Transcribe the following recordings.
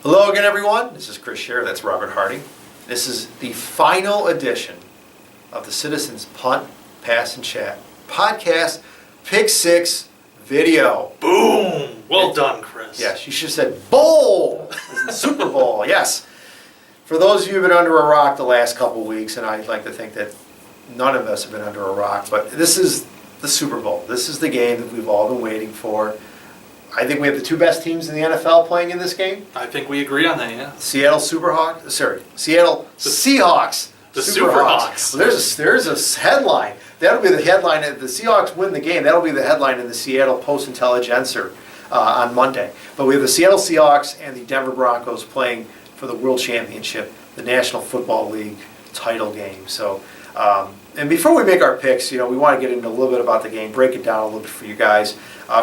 Hello again, everyone. This is Chris Sciria. That's Robert Harding. This is the final edition of the Citizens Punt, Pass, and Chat podcast Pick 6 video. Boom! Well done, Chris. Yes, you should have said bowl. This is Super Bowl. Yes. For those of you who have been under a rock the last couple weeks, and I'd like to think that none of us have been under a rock, but this is the Super Bowl. This is the game that we've all been waiting for. I think we have the two best teams in the NFL playing in this game. I think we agree on that, yeah. Seattle Seahawks. The Superhawks. Well, there's a headline. That'll be the headline. If the Seahawks win the game, that'll be the headline in the Seattle Post-Intelligencer on Monday. But we have the Seattle Seahawks and the Denver Broncos playing for the World Championship, the National Football League title game. So, and before we make our picks, we want to get into a little bit about the game, break it down a little bit for you guys.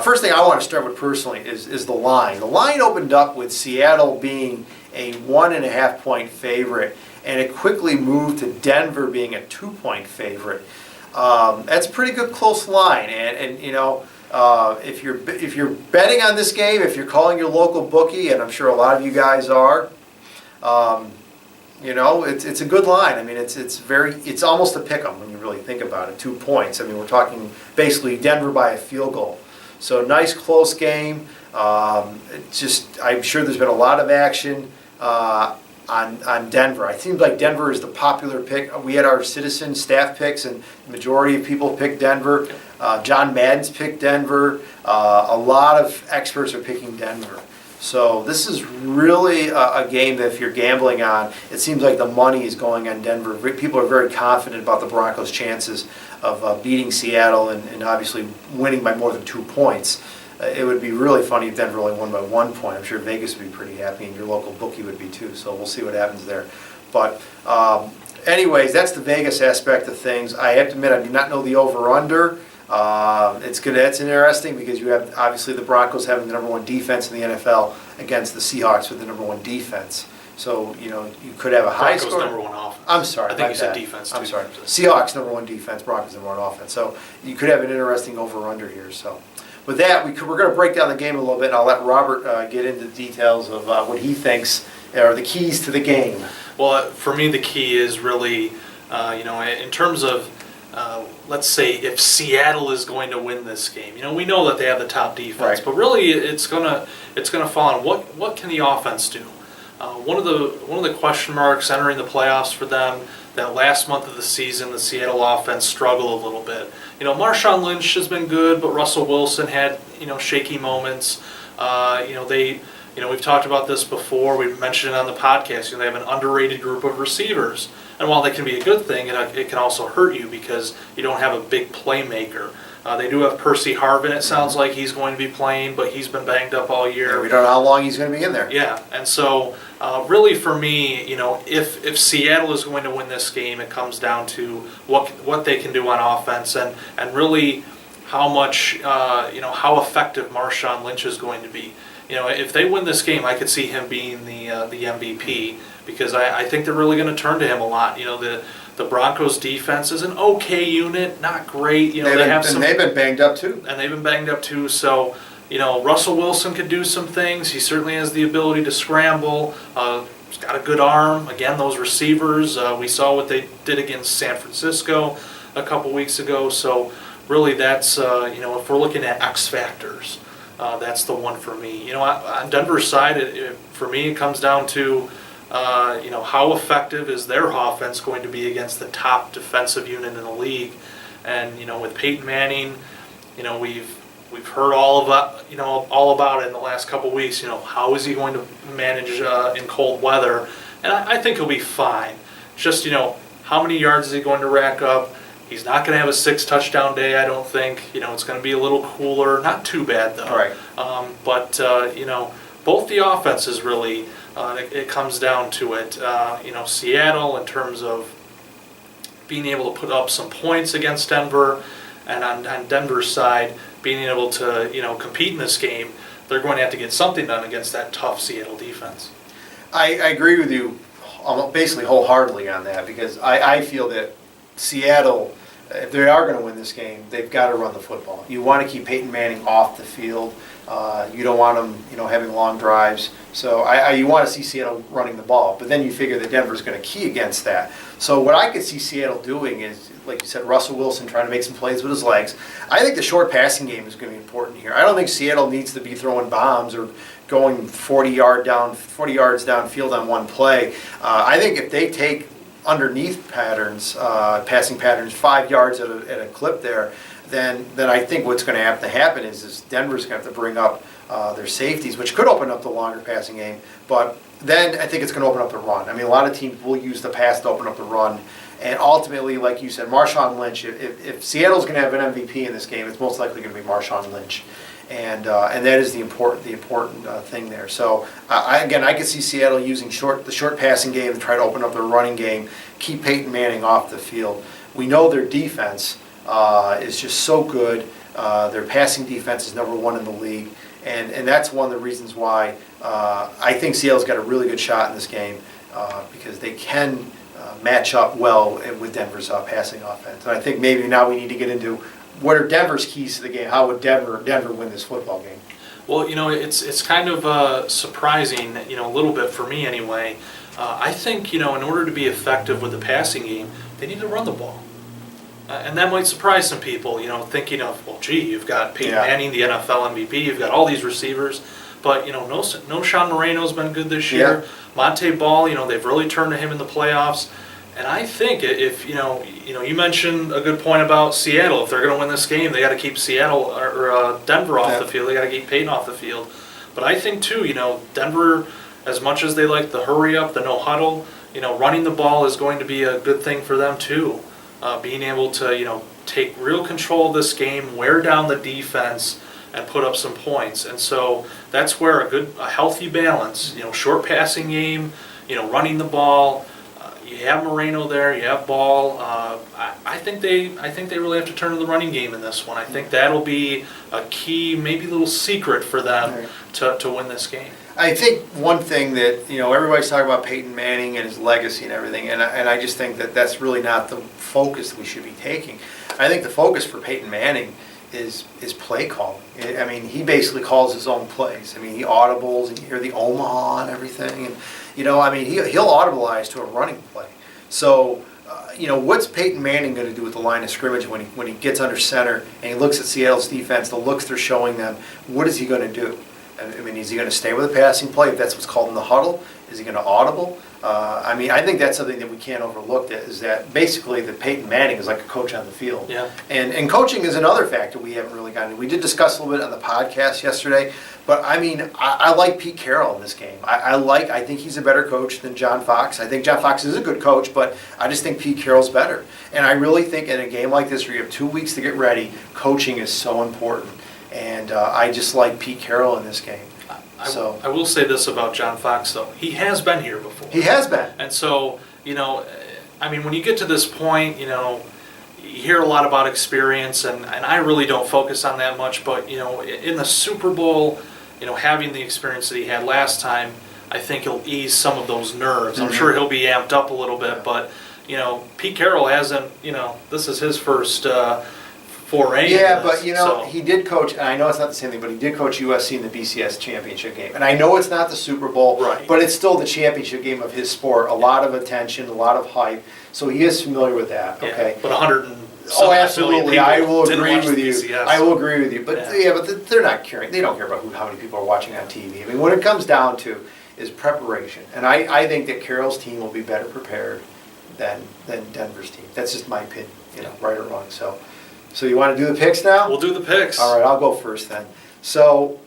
First thing I want to start with personally is the line. The line opened up with Seattle being a 1.5-point favorite, and it quickly moved to Denver being a 2-point favorite. That's a pretty good close line, and if you're betting on this game, if you're calling your local bookie, and I'm sure a lot of you guys are, it's a good line. I mean, it's almost a pick 'em when you really think about it. 2 points. I mean, we're talking basically Denver by a field goal. So nice close game. I'm sure there's been a lot of action on Denver. It seems like Denver is the popular pick. We had our citizen staff picks, and the majority of people picked Denver. John Madden's picked Denver. A lot of experts are picking Denver. So this is really a game that if you're gambling on, it seems like the money is going on Denver. People are very confident about the Broncos' chances of beating Seattle and obviously winning by more than 2 points. It would be really funny if Denver only won by 1 point. I'm sure Vegas would be pretty happy, and your local bookie would be too. So we'll see what happens there. But anyways, that's the Vegas aspect of things. I have to admit, I do not know the over/under. It's interesting because you have obviously the Broncos having the number 1 defense in the NFL against the Seahawks with the number 1 defense. So you could have a high score. Broncos number 1 offense. I'm sorry. I think you said defense too. I'm sorry. Seahawks number 1 defense, Broncos number 1 offense. So you could have an interesting over/under here. So with that, we're going to break down the game a little bit, and I'll let Robert get into the details of what he thinks are the keys to the game. Well, for me, the key is really, in terms of, let's say, if Seattle is going to win this game. We know that they have the top defense, right, but really, it's gonna fall on what can the offense do. One of the question marks entering the playoffs for them, that last month of the season, the Seattle offense struggled a little bit. Marshawn Lynch has been good, but Russell Wilson had, shaky moments. We've talked about this before. We've mentioned it on the podcast. They have an underrated group of receivers. And while that can be a good thing, it can also hurt you because you don't have a big playmaker. They do have Percy Harvin. It sounds like he's going to be playing, but he's been banged up all year. Yeah, we don't know how long he's going to be in there. Yeah, and so really for me, if Seattle is going to win this game, it comes down to what they can do on offense and really how much, how effective Marshawn Lynch is going to be. If they win this game, I could see him being the MVP because I think they're really going to turn to him a lot. The Broncos defense is an okay unit, not great. They've been banged up too. And they've been banged up too. So, Russell Wilson could do some things. He certainly has the ability to scramble. He's got a good arm. Again, those receivers, we saw what they did against San Francisco a couple weeks ago. So, really, that's if we're looking at X factors, that's the one for me. On Denver's side, for me, it comes down to how effective is their offense going to be against the top defensive unit in the league? And with Peyton Manning, we've heard all about it in the last couple weeks. How is he going to manage in cold weather? And I think he'll be fine. Just how many yards is he going to rack up? He's not going to have a 6 touchdown day, I don't think. It's going to be a little cooler. Not too bad though. Right. But both the offenses really. It comes down to it. Seattle in terms of being able to put up some points against Denver, and on Denver's side, being able to compete in this game, they're going to have to get something done against that tough Seattle defense. I agree with you basically wholeheartedly on that because I feel that Seattle if they are going to win this game, they've got to run the football. You want to keep Peyton Manning off the field. You don't want him, having long drives. So you want to see Seattle running the ball. But then you figure that Denver's going to key against that. So what I could see Seattle doing is, like you said, Russell Wilson trying to make some plays with his legs. I think the short passing game is going to be important here. I don't think Seattle needs to be throwing bombs or going 40 yards downfield on one play. I think if they take underneath patterns, passing patterns, 5 yards at a clip there, then I think what's going to have to happen is Denver's going to have to bring up their safeties, which could open up the longer passing game. But then I think it's going to open up the run. I mean, a lot of teams will use the pass to open up the run. And ultimately, like you said, Marshawn Lynch, if Seattle's going to have an MVP in this game, it's most likely going to be Marshawn Lynch. And that is the important thing there. So I could see Seattle using the short passing game to try to open up their running game, keep Peyton Manning off the field. We know their defense is just so good. Their passing defense is #1 in the league, and that's one of the reasons why I think Seattle's got a really good shot in this game because they can match up well with Denver's passing offense. And I think maybe now we need to get into what are Denver's keys to the game? How would Denver win this football game? Well, it's kind of surprising, a little bit for me anyway. I think, in order to be effective with the passing game, they need to run the ball. And that might surprise some people, thinking of, well, gee, you've got Peyton Manning, the NFL MVP, you've got all these receivers. But, no Sean Moreno's been good this year. Monte Ball, they've really turned to him in the playoffs. And I think if, you mentioned a good point about Seattle. If they're going to win this game, they got to keep Seattle or Denver off the field. They got to keep Peyton off the field. But I think, too, Denver, as much as they like the hurry up, the no huddle, running the ball is going to be a good thing for them, too. Being able to, take real control of this game, wear down the defense, and put up some points. And so that's where a healthy balance, short passing game, running the ball. You have Moreno there, you have Ball. I think they really have to turn to the running game in this one. I think that'll be a key, maybe little secret for them to win this game. I think one thing that, everybody's talking about Peyton Manning and his legacy and everything, and I just think that that's really not the focus we should be taking. I think the focus for Peyton Manning is play calling. I mean, he basically calls his own plays. I mean, he audibles, and you hear the Omaha and everything, and he'll audibilize to a running play. So, what's Peyton Manning going to do with the line of scrimmage when he gets under center and he looks at Seattle's defense, the looks they're showing them? What is he going to do? I mean, is he going to stay with a passing play if that's what's called in the huddle? Is he going to audible? I think that's something that we can't overlook, is that basically that Peyton Manning is like a coach on the field. Yeah. And coaching is another factor we haven't really gotten into. We did discuss a little bit on the podcast yesterday, but I like Pete Carroll in this game. I think he's a better coach than John Fox. I think John Fox is a good coach, but I just think Pete Carroll's better. And I really think in a game like this where you have 2 weeks to get ready, coaching is so important. And I just like Pete Carroll in this game. I will say this about John Fox, though. He has been here before. He has been. And so, when you get to this point, you hear a lot about experience, and I really don't focus on that much, but, in the Super Bowl, having the experience that he had last time, I think he'll ease some of those nerves. I'm sure he'll be amped up a little bit, but, Pete Carroll hasn't, this is his first foray. Yeah, but he did coach, and I know it's not the same thing, but he did coach USC in the BCS championship game. And I know it's not the Super Bowl, right, but it's still the championship game of his sport. A lot of attention, a lot of hype. So he is familiar with that. Okay, yeah, but 100. Oh, absolutely. I will agree with you. BCS. I will agree with you. But but they're not caring. They don't care about how many people are watching on TV. I mean, what it comes down to is preparation. And I think that Carroll's team will be better prepared than Denver's team. That's just my opinion, right or wrong. So you want to do the picks now? We'll do the picks. All right, I'll go first then. So,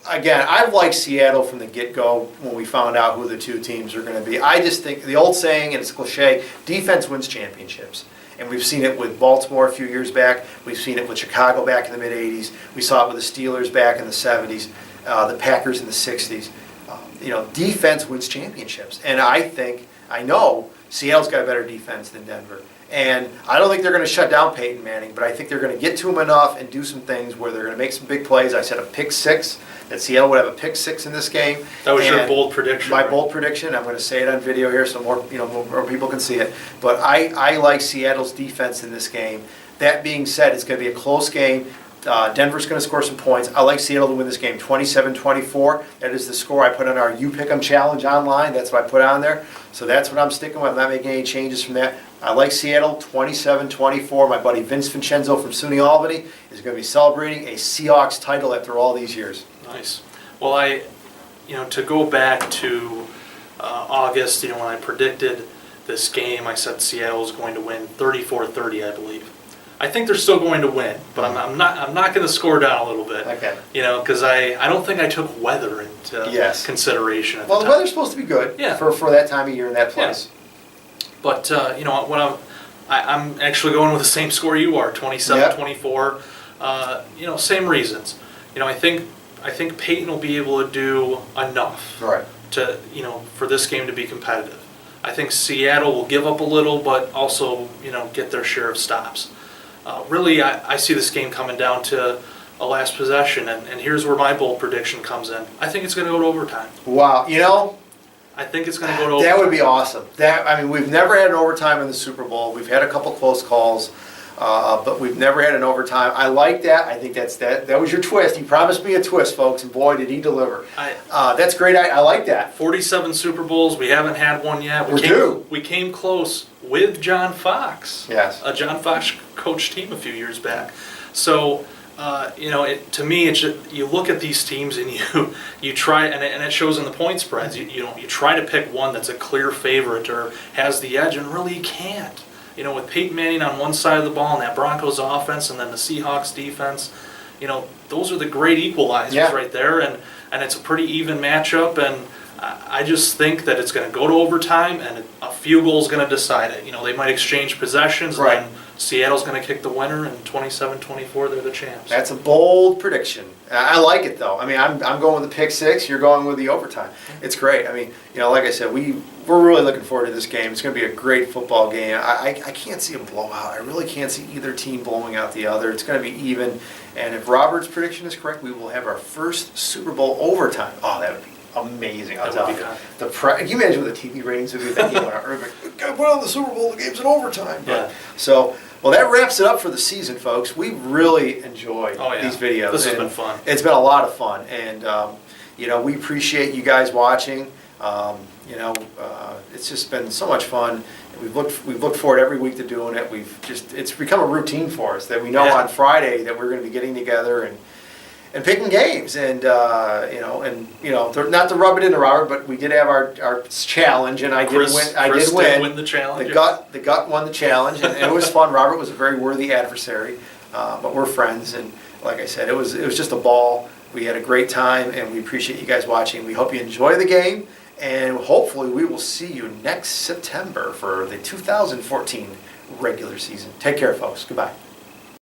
again, I've liked Seattle from the get-go when we found out who the two teams are going to be. I just think the old saying, and it's a cliche, defense wins championships. And we've seen it with Baltimore a few years back. We've seen it with Chicago back in the mid-'80s. We saw it with the Steelers back in the '70s, the Packers in the '60s. Defense wins championships. And I know Seattle's got a better defense than Denver. And I don't think they're going to shut down Peyton Manning, but I think they're going to get to him enough and do some things where they're going to make some big plays. I said a pick six, that Seattle would have a pick six in this game. That was your bold prediction. My bold prediction. I'm going to say it on video here so more people can see it. But I like Seattle's defense in this game. That being said, it's going to be a close game. Denver's going to score some points. I like Seattle to win this game 27-24. That is the score I put on our You Pick 'em challenge online. That's what I put on there. So that's what I'm sticking with. I'm not making any changes from that. I like Seattle 27-24. My buddy Vince Vincenzo from SUNY Albany is going to be celebrating a Seahawks title after all these years. Nice. Well, to go back to August, when I predicted this game, I said Seattle was going to win 34-30, I believe. I think they're still going to win, but I'm not going to score down a little bit. Okay. Because I don't think I took weather into consideration at the Well, time. the weather's supposed to be good for that time of year in that place. Yeah. But what I'm actually going with the same score you are, 27-24. Same reasons. I think Peyton will be able to do enough to for this game to be competitive. I think Seattle will give up a little, but also get their share of stops. Really, I see this game coming down to a last possession, and here's where my bold prediction comes in. I think it's going to go to overtime. Wow, I think it's going to go to overtime. That would be awesome. We've never had an overtime in the Super Bowl. We've had a couple close calls, but we've never had an overtime. I like that. I think that was your twist. You promised me a twist, folks, and boy, did he deliver. That's great. I like that. 47 Super Bowls. We haven't had one yet. We came close with John Fox. Yes. A John Fox coached team a few years back. So, to me, you look at these teams and you try, and it shows in the point spreads. You try to pick one that's a clear favorite or has the edge, and really you can't. With Peyton Manning on one side of the ball and that Broncos offense, and then the Seahawks defense, those are the great equalizers right there, and it's a pretty even matchup, and I just think that it's going to go to overtime, and a field goal is going to decide it. They might exchange possessions, and then Seattle's going to kick the winner, and 27-24, they're the champs. That's a bold prediction. I like it, though. I'm going with the pick six. You're going with the overtime. It's great. Like I said, we're really looking forward to this game. It's going to be a great football game. I can't see a blowout. I really can't see either team blowing out the other. It's going to be even. And if Robert's prediction is correct, we will have our first Super Bowl overtime. Oh, that would be amazing. I'll tell you. Can you imagine what the TV ratings would be if that game went out? Put on the Super Bowl, the game's in overtime. Yeah. Well, that wraps it up for the season, folks. We really enjoyed these videos. This has been fun. It's been a lot of fun, and we appreciate you guys watching. It's just been so much fun. We've looked forward every week to doing it. It's become a routine for us that we know on Friday that we're going to be getting together and picking games, and not to rub it into Robert, but we did have our challenge, and I did win. Chris did win the challenge. The gut won the challenge, and it was fun. Robert was a very worthy adversary, but we're friends, and like I said, it was just a ball. We had a great time, and we appreciate you guys watching. We hope you enjoy the game, and hopefully we will see you next September for the 2014 regular season. Take care, folks. Goodbye.